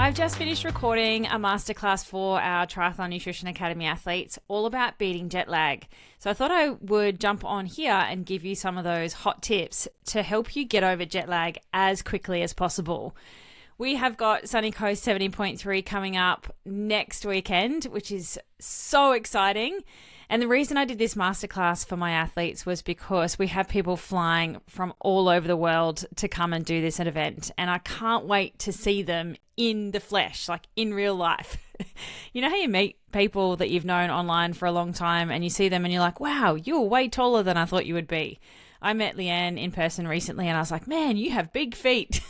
I've just finished recording a masterclass for our Triathlon Nutrition Academy athletes all about beating jet lag. So I thought I would jump on here and give you some of those hot tips to help you get over jet lag as quickly as possible. We have got Sunny Coast 70.3 coming up next weekend, which is so exciting. And the reason I did this masterclass for my athletes was because we have people flying from all over the world to come and do this event. And I can't wait to see them in the flesh, like in real life. You know how you meet people that you've known online for a long time and you see them and you're like, wow, you're way taller than I thought you would be. I met Leanne in person recently and I was like, man, you have big feet.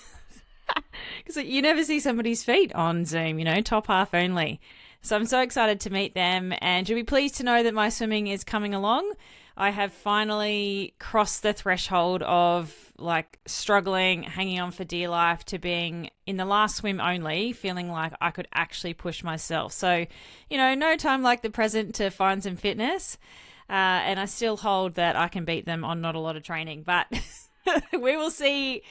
Because you never see somebody's feet on Zoom, top half only. So I'm so excited to meet them, and you'll be pleased to know that my swimming is coming along. I have finally crossed the threshold of struggling, hanging on for dear life, to being in the last swim only, feeling like I could actually push myself. So, no time like the present to find some fitness. And I still hold that I can beat them on not a lot of training, but we will see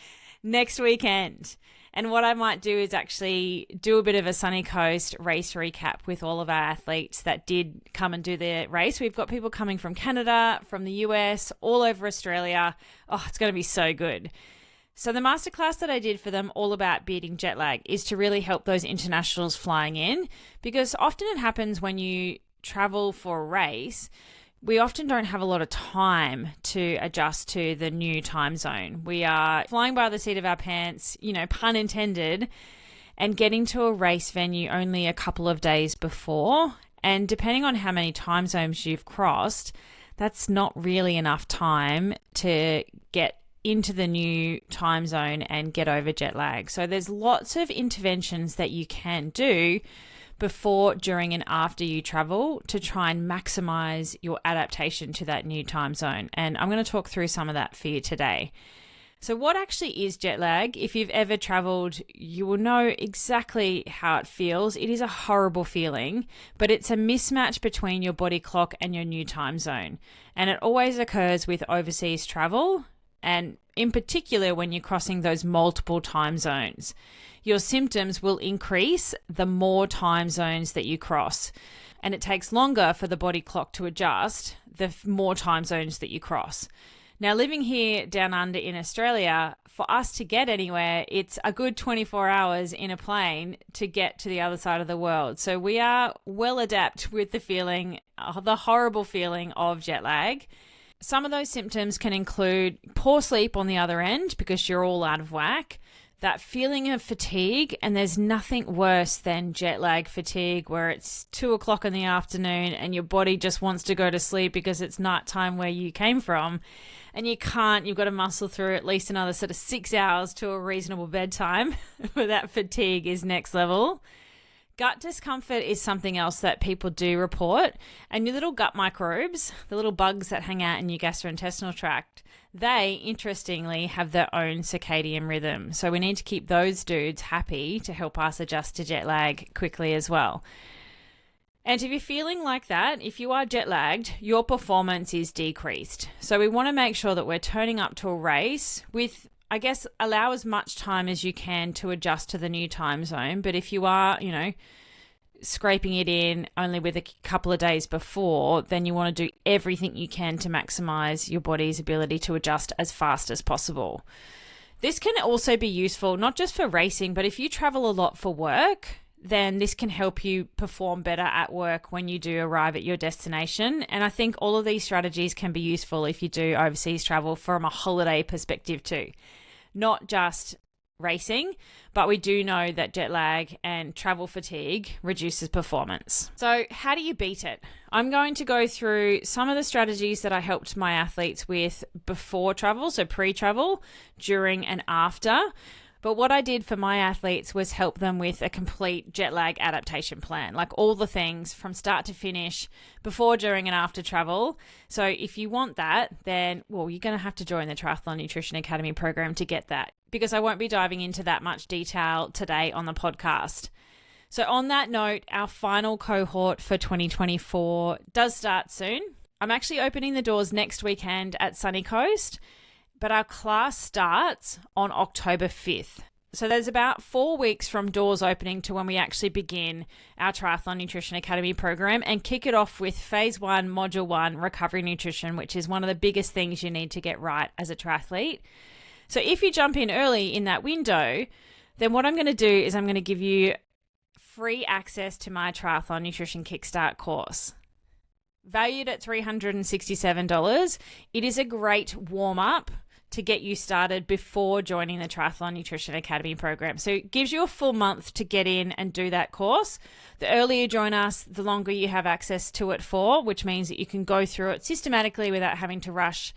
next weekend. And what I might do is actually do a bit of a Sunny Coast race recap with all of our athletes that did come and do the race. We've got people coming from Canada, from the US, all over Australia. Oh, it's going to be so good. So the masterclass that I did for them all about beating jet lag is to really help those internationals flying in, because often it happens when you travel for a race, we often don't have a lot of time to adjust to the new time zone. We are flying by the seat of our pants, pun intended, and getting to a race venue only a couple of days before. And depending on how many time zones you've crossed, that's not really enough time to get into the new time zone and get over jet lag. So there's lots of interventions that you can do before, during, and after you travel to try and maximize your adaptation to that new time zone. And I'm going to talk through some of that for you today. So what actually is jet lag? If you've ever traveled, you will know exactly how it feels. It is a horrible feeling, but it's a mismatch between your body clock and your new time zone. And it always occurs with overseas travel, and in particular when you're crossing those multiple time zones. Your symptoms will increase the more time zones that you cross. And it takes longer for the body clock to adjust the more time zones that you cross. Now, living here down under in Australia, for us to get anywhere, it's a good 24 hours in a plane to get to the other side of the world. So we are well adept with the feeling, the horrible feeling of jet lag. Some of those symptoms can include poor sleep on the other end because you're all out of whack, that feeling of fatigue, and there's nothing worse than jet lag fatigue where it's 2:00 in the afternoon and your body just wants to go to sleep because it's nighttime where you came from and you can't. You've got to muscle through at least another sort of 6 hours to a reasonable bedtime where that fatigue is next level. Gut discomfort is something else that people do report, and your little gut microbes, the little bugs that hang out in your gastrointestinal tract, they, interestingly, have their own circadian rhythm. So we need to keep those dudes happy to help us adjust to jet lag quickly as well. And if you're feeling like that, if you are jet lagged, your performance is decreased. So we want to make sure that we're turning up to a race with, allow as much time as you can to adjust to the new time zone. But if you are, scraping it in only with a couple of days before, then you want to do everything you can to maximize your body's ability to adjust as fast as possible. This can also be useful, not just for racing, but if you travel a lot for work, then this can help you perform better at work when you do arrive at your destination. And I think all of these strategies can be useful if you do overseas travel from a holiday perspective too. Not just racing, but we do know that jet lag and travel fatigue reduces performance. So how do you beat it? I'm going to go through some of the strategies that I helped my athletes with before travel, so pre-travel, during and after. But what I did for my athletes was help them with a complete jet lag adaptation plan, like all the things from start to finish, before, during, and after travel. So if you want that, then, you're going to have to join the Triathlon Nutrition Academy program to get that, because I won't be diving into that much detail today on the podcast. So on that note, our final cohort for 2024 does start soon. I'm actually opening the doors next weekend at Sunny Coast, but our class starts on October 5th. So there's about 4 weeks from doors opening to when we actually begin our Triathlon Nutrition Academy program and kick it off with Phase 1, Module 1, Recovery Nutrition, which is one of the biggest things you need to get right as a triathlete. So if you jump in early in that window, then what I'm going to do is I'm going to give you free access to my Triathlon Nutrition Kickstart course. Valued at $367, it is a great warm-up to get you started before joining the Triathlon Nutrition Academy program. So it gives you a full month to get in and do that course. The earlier you join us, the longer you have access to it for, which means that you can go through it systematically without having to rush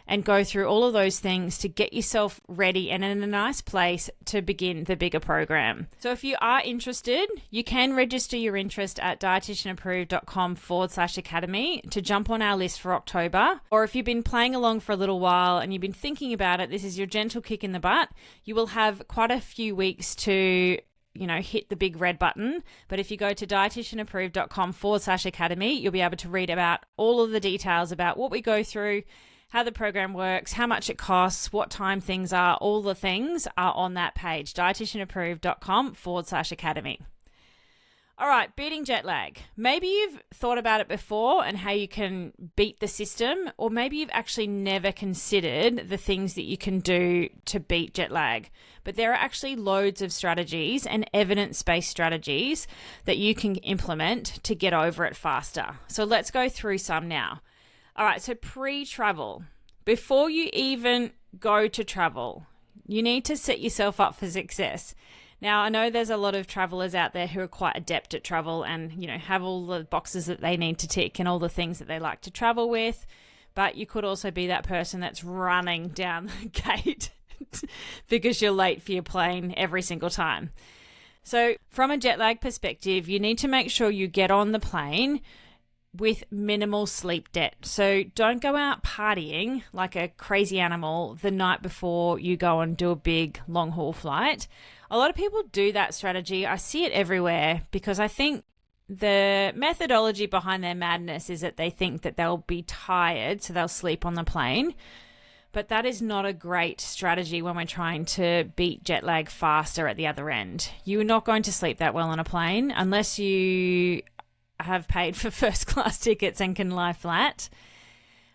and go through all of those things to get yourself ready and in a nice place to begin the bigger program. So if you are interested, you can register your interest at dietitianapproved.com/academy to jump on our list for October. Or if you've been playing along for a little while and you've been thinking about it, this is your gentle kick in the butt. You will have quite a few weeks to hit the big red button. But if you go to dietitianapproved.com/academy, you'll be able to read about all of the details about what we go through, how the program works, how much it costs, what time things are, all the things are on that page, dietitianapproved.com/academy. All right, beating jet lag. Maybe you've thought about it before and how you can beat the system, or maybe you've actually never considered the things that you can do to beat jet lag. But there are actually loads of strategies and evidence-based strategies that you can implement to get over it faster. So let's go through some now. All right, so pre-travel. Before you even go to travel, you need to set yourself up for success. Now, I know there's a lot of travelers out there who are quite adept at travel and, have all the boxes that they need to tick and all the things that they like to travel with. But you could also be that person that's running down the gate because you're late for your plane every single time. So from a jet lag perspective, you need to make sure you get on the plane with minimal sleep debt. So don't go out partying like a crazy animal the night before you go and do a big long haul flight. A lot of people do that strategy. I see it everywhere because I think the methodology behind their madness is that they think that they'll be tired, so they'll sleep on the plane. But that is not a great strategy when we're trying to beat jet lag faster at the other end. You're not going to sleep that well on a plane unless you have paid for first class tickets and can lie flat.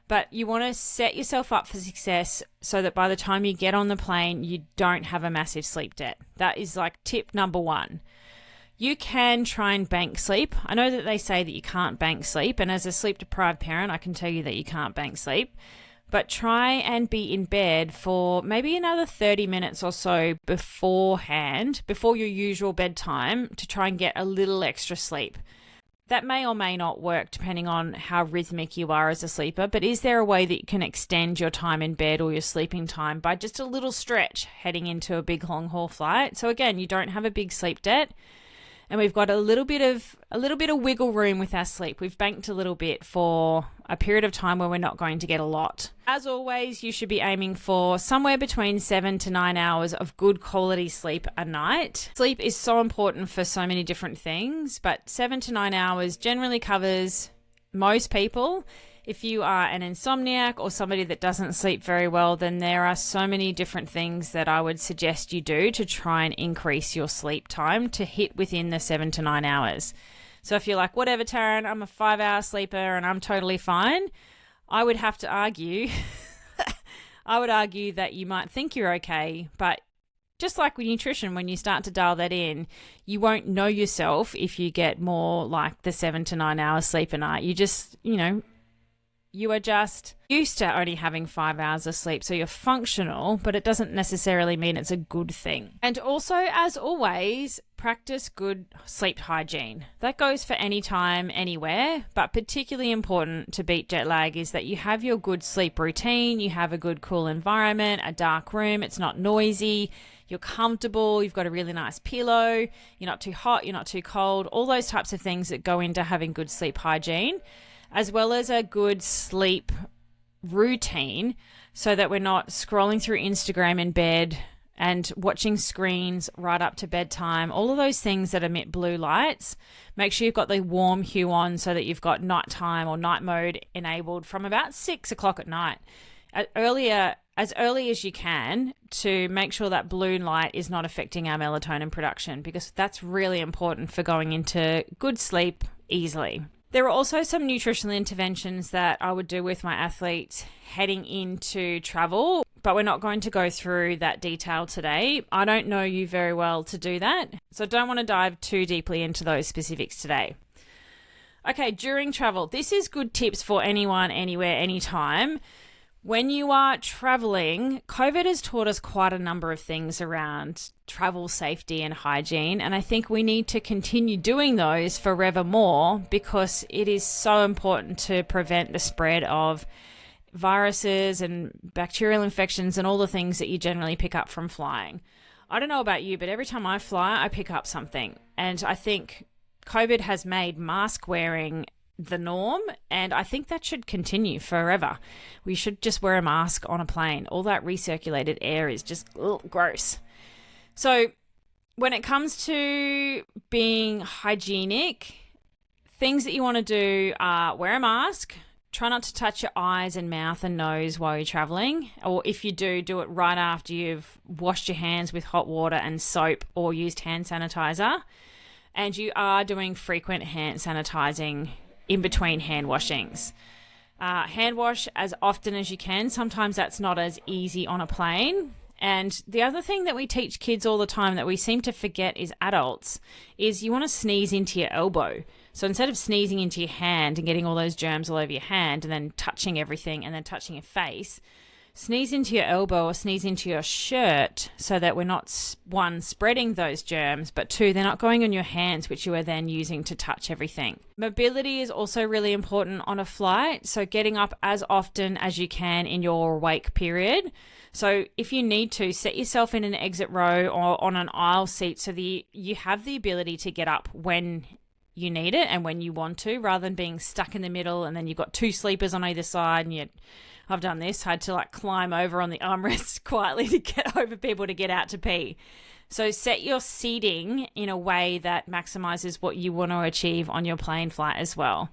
But you want to set yourself up for success so that by the time you get on the plane, you don't have a massive sleep debt. That is like tip number 1. You can try and bank sleep. I know that they say that you can't bank sleep, and as a sleep deprived parent, I can tell you that you can't bank sleep. But try and be in bed for maybe another 30 minutes or so beforehand, before your usual bedtime, to try and get a little extra sleep. That may or may not work depending on how rhythmic you are as a sleeper, but is there a way that you can extend your time in bed or your sleeping time by just a little stretch heading into a big long haul flight? So again, you don't have a big sleep debt, and we've got a little bit of wiggle room with our sleep. We've banked a little bit for a period of time where we're not going to get a lot. As always, you should be aiming for somewhere between 7 to 9 hours of good quality sleep a night. Sleep is so important for so many different things, but 7 to 9 hours generally covers most people. If you are an insomniac or somebody that doesn't sleep very well, then there are so many different things that I would suggest you do to try and increase your sleep time to hit within the 7 to 9 hours. So if you're like, whatever, Taryn, I'm a 5-hour sleeper and I'm totally fine, I would have to argue, that you might think you're okay, but just like with nutrition, when you start to dial that in, you won't know yourself if you get more like the 7 to 9 hours sleep a night. You just, you are just used to only having 5 hours of sleep. So you're functional, but it doesn't necessarily mean it's a good thing. And also, as always, practice good sleep hygiene. That goes for any time, anywhere, but particularly important to beat jet lag is that you have your good sleep routine, you have a good cool environment, a dark room, it's not noisy, you're comfortable, you've got a really nice pillow, you're not too hot, you're not too cold, all those types of things that go into having good sleep hygiene, as well as a good sleep routine so that we're not scrolling through Instagram in bed and watching screens right up to bedtime, all of those things that emit blue lights. Make sure you've got the warm hue on so that you've got nighttime or night mode enabled from about 6 o'clock at night. Earlier as early as you can to make sure that blue light is not affecting our melatonin production, because that's really important for going into good sleep easily. There are also some nutritional interventions that I would do with my athletes heading into travel, but we're not going to go through that detail today. I don't know you very well to do that, so I don't want to dive too deeply into those specifics today. Okay, during travel, this is good tips for anyone, anywhere, anytime. When you are traveling, COVID has taught us quite a number of things around travel safety and hygiene, and I think we need to continue doing those forevermore because it is so important to prevent the spread of viruses and bacterial infections and all the things that you generally pick up from flying. I don't know about you, but every time I fly, I pick up something, and I think COVID has made mask wearing the norm, and I think that should continue forever. We should just wear a mask on a plane. All that recirculated air is just gross. So when it comes to being hygienic, things that you want to do are wear a mask, try not to touch your eyes and mouth and nose while you're traveling, or if you do, do it right after you've washed your hands with hot water and soap or used hand sanitizer, and you are doing frequent hand sanitizing in between hand washings. Hand wash as often as you can. Sometimes that's not as easy on a plane. And the other thing that we teach kids all the time that we seem to forget as adults is you want to sneeze into your elbow. So instead of sneezing into your hand and getting all those germs all over your hand and then touching everything and then touching your face, sneeze into your elbow or sneeze into your shirt so that we're not, one, spreading those germs, but two, they're not going on your hands, which you are then using to touch everything. Mobility is also really important on a flight, so getting up as often as you can in your wake period. So if you need to, set yourself in an exit row or on an aisle seat so that you have the ability to get up when you need it and when you want to, rather than being stuck in the middle and then you've got two sleepers on either side and I've done this, had to climb over on the armrest quietly to get over people to get out to pee. So set your seating in a way that maximizes what you want to achieve on your plane flight as well.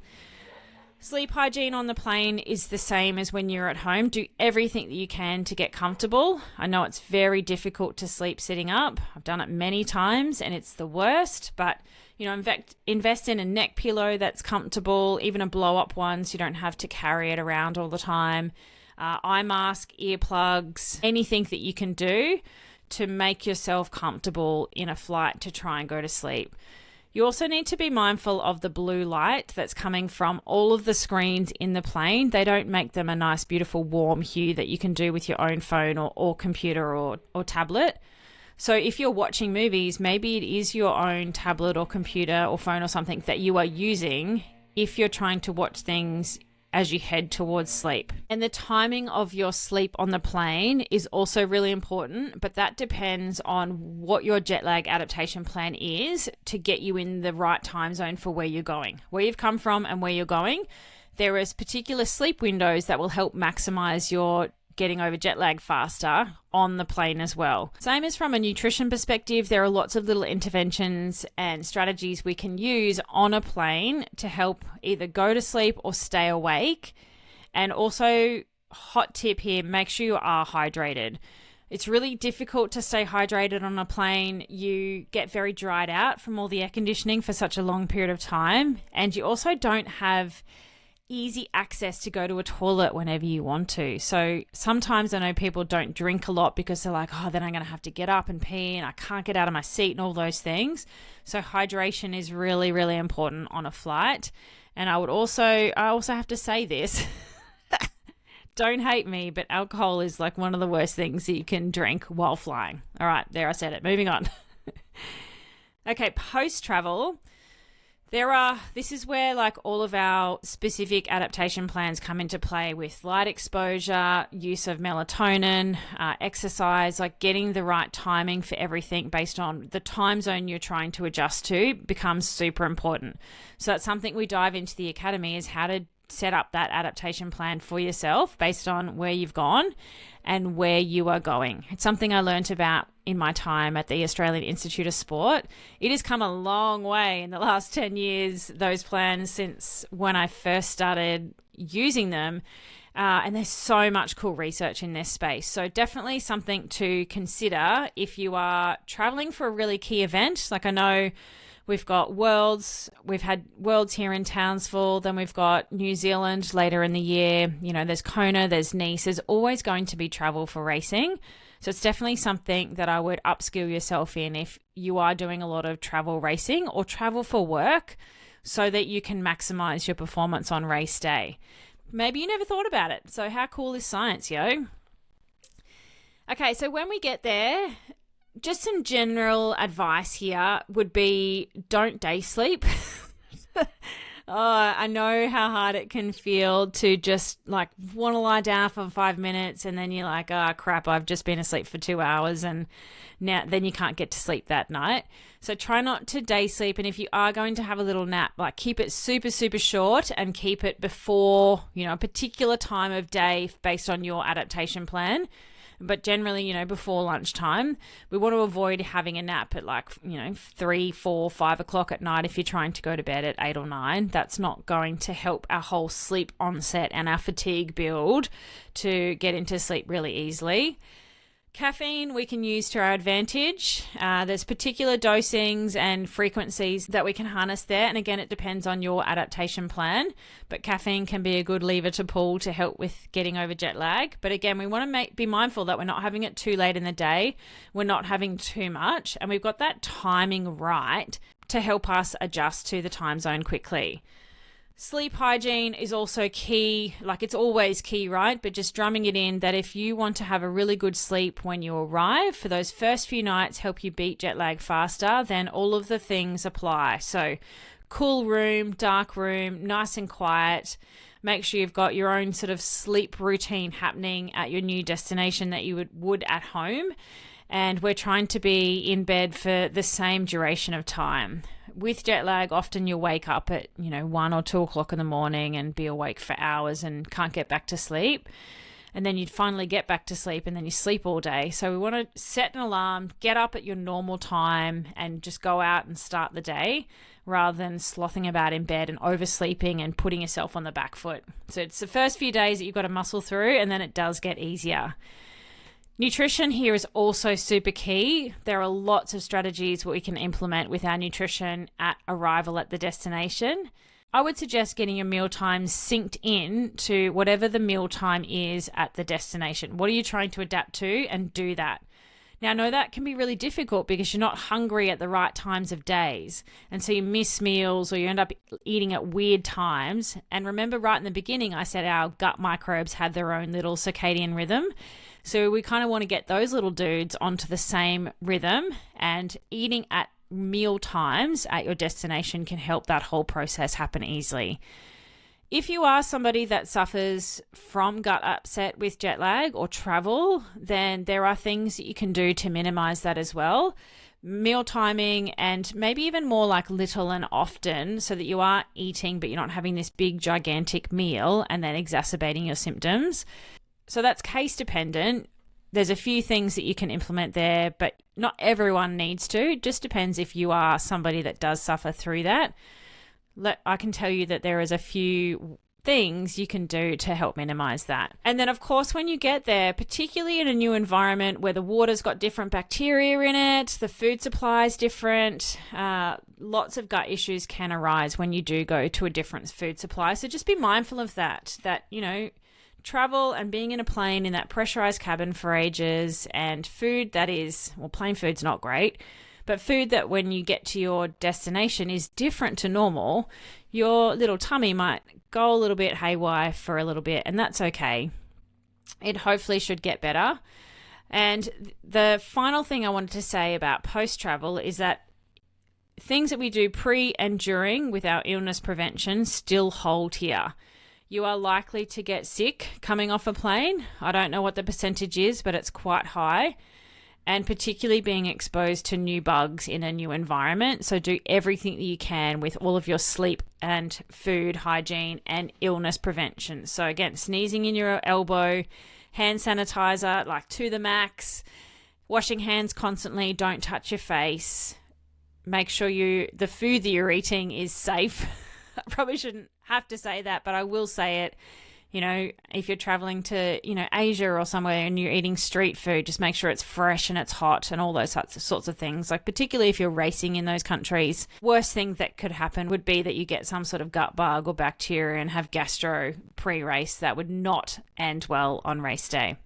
Sleep hygiene on the plane is the same as when you're at home. Do everything that you can to get comfortable. I know it's very difficult to sleep sitting up. I've done it many times and it's the worst, but invest in a neck pillow that's comfortable, even a blow-up one so you don't have to carry it around all the time. Eye mask, earplugs, anything that you can do to make yourself comfortable in a flight to try and go to sleep. You also need to be mindful of the blue light that's coming from all of the screens in the plane. They don't make them a nice, beautiful, warm hue that you can do with your own phone or computer or tablet. So if you're watching movies, maybe it is your own tablet or computer or phone or something that you are using if you're trying to watch things as you head towards sleep. And the timing of your sleep on the plane is also really important, but that depends on what your jet lag adaptation plan is to get you in the right time zone for where you're going, where you've come from and where you're going. There is particular sleep windows that will help maximize your getting over jet lag faster on the plane as well. Same as from a nutrition perspective, there are lots of little interventions and strategies we can use on a plane to help either go to sleep or stay awake. And also, hot tip here, make sure you are hydrated. It's really difficult to stay hydrated on a plane. You get very dried out from all the air conditioning for such a long period of time. And you also don't have easy access to go to a toilet whenever you want to. So sometimes I know people don't drink a lot because they're like, oh, then I'm going to have to get up and pee and I can't get out of my seat and all those things. So hydration is really, really important on a flight. And I also have to say this, don't hate me, but alcohol is one of the worst things that you can drink while flying. All right, there I said it. Moving on. Okay, post-travel. This is where all of our specific adaptation plans come into play with light exposure, use of melatonin, exercise, getting the right timing for everything based on the time zone you're trying to adjust to becomes super important. So that's something we dive into the academy is how to set up that adaptation plan for yourself based on where you've gone and where you are going. It's something I learned about in my time at the Australian Institute of Sport. It has come a long way in the last 10 years, those plans, since when I first started using them. And there's so much cool research in this space. So definitely something to consider if you are traveling for a really key event. Like I know we've got Worlds, we've had Worlds here in Townsville, then we've got New Zealand later in the year. You know, there's Kona, there's Nice, there's always going to be travel for racing. So it's definitely something that I would upskill yourself in if you are doing a lot of travel racing or travel for work so that you can maximize your performance on race day. Maybe you never thought about it. So how cool is science, yo? Okay, so when we get there, just some general advice here would be don't day sleep. Oh, I know how hard it can feel to just like want to lie down for 5 minutes and then you're like, oh crap, I've just been asleep for 2 hours and then you can't get to sleep that night. So try not to day sleep. And if you are going to have a little nap, like keep it super, super short and keep it before, a particular time of day based on your adaptation plan. But generally, before lunchtime, we want to avoid having a nap at 3, 4, 5 o'clock at night if you're trying to go to bed at 8 or 9. That's not going to help our whole sleep onset and our fatigue build to get into sleep really easily. Caffeine we can use to our advantage. There's particular dosings and frequencies that we can harness there. And again, it depends on your adaptation plan. But caffeine can be a good lever to pull to help with getting over jet lag. But again, we want to be mindful that we're not having it too late in the day. We're not having too much. And we've got that timing right to help us adjust to the time zone quickly. Sleep hygiene is also key, like it's always key, right? But just drumming it in that if you want to have a really good sleep when you arrive, for those first few nights help you beat jet lag faster, then all of the things apply. So cool room, dark room, nice and quiet. Make sure you've got your own sort of sleep routine happening at your new destination that you would at home. And we're trying to be in bed for the same duration of time. With jet lag, often you'll wake up at, 1 or 2 o'clock in the morning and be awake for hours and can't get back to sleep. And then you'd finally get back to sleep and then you sleep all day. So we want to set an alarm, get up at your normal time and just go out and start the day rather than slothing about in bed and oversleeping and putting yourself on the back foot. So it's the first few days that you've got to muscle through and then it does get easier. Nutrition here is also super key. There are lots of strategies we can implement with our nutrition at arrival at the destination. I would suggest getting your meal times synced in to whatever the meal time is at the destination. What are you trying to adapt to, and do that. Now, I know that can be really difficult because you're not hungry at the right times of days. And so you miss meals or you end up eating at weird times. And remember right in the beginning, I said our gut microbes had their own little circadian rhythm. So we kind of want to get those little dudes onto the same rhythm, and eating at meal times at your destination can help that whole process happen easily. If you are somebody that suffers from gut upset with jet lag or travel, then there are things that you can do to minimize that as well. Meal timing, and maybe even more like little and often, so that you are eating but you're not having this big gigantic meal and then exacerbating your symptoms. So that's case dependent. There's a few things that you can implement there, but not everyone needs to. It just depends if you are somebody that does suffer through that. I can tell you that there is a few things you can do to help minimize that. And then, of course, when you get there, particularly in a new environment where the water's got different bacteria in it, the food supply is different, lots of gut issues can arise when you do go to a different food supply. So just be mindful of that, travel and being in a plane in that pressurized cabin for ages, and food that is, plain food's not great, but food that when you get to your destination is different to normal, your little tummy might go a little bit haywire for a little bit, and that's okay. It hopefully should get better. And the final thing I wanted to say about post-travel is that things that we do pre and during with our illness prevention still hold here. You are likely to get sick coming off a plane. I don't know what the percentage is, but it's quite high. And particularly being exposed to new bugs in a new environment. So do everything that you can with all of your sleep and food hygiene and illness prevention. So again, sneezing in your elbow, hand sanitizer, like to the max, washing hands constantly, don't touch your face. Make sure the food that you're eating is safe. I probably shouldn't have to say that, but I will say it. if you're traveling to, Asia or somewhere and you're eating street food, just make sure it's fresh and it's hot and all those sorts of things. Like, particularly if you're racing in those countries, worst thing that could happen would be that you get some sort of gut bug or bacteria and have gastro pre-race. That would not end well on race day.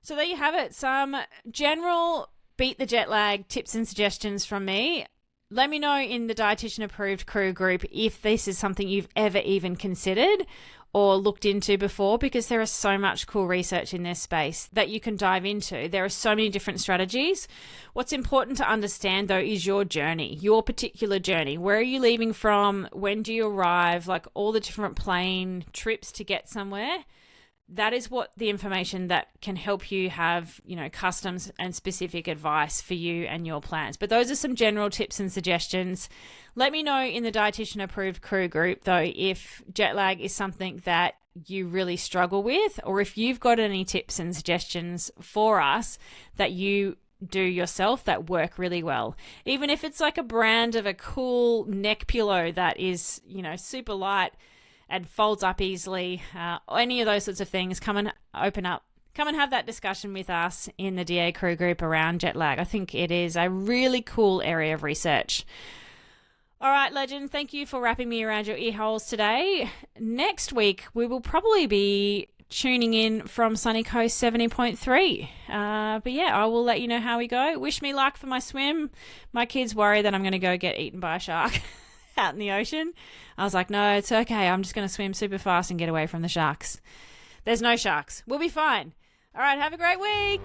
So there you have it. Some general beat the jet lag tips and suggestions from me. Let me know in the Dietitian approved crew group if this is something you've ever even considered or looked into before, because there is so much cool research in this space that you can dive into. There are so many different strategies. What's important to understand, though, is your journey, your particular journey. Where are you leaving from? When do you arrive? Like, all the different plane trips to get somewhere. That is what the information that can help you have, custom and specific advice for you and your plans. But those are some general tips and suggestions. Let me know in the Dietitian approved crew group, though, if jet lag is something that you really struggle with, or if you've got any tips and suggestions for us that you do yourself that work really well. Even if it's like a brand of a cool neck pillow that is, super light and folds up easily, any of those sorts of things, come and open up. Come and have that discussion with us in the DA crew group around jet lag. I think it is a really cool area of research. All right, legend, thank you for wrapping me around your ear holes today. Next week, we will probably be tuning in from Sunny Coast 70.3. But yeah, I will let you know how we go. Wish me luck for my swim. My kids worry that I'm going to go get eaten by a shark out in the ocean. I was like, no, it's okay. I'm just going to swim super fast and get away from the sharks. There's no sharks. We'll be fine. All right, have a great week.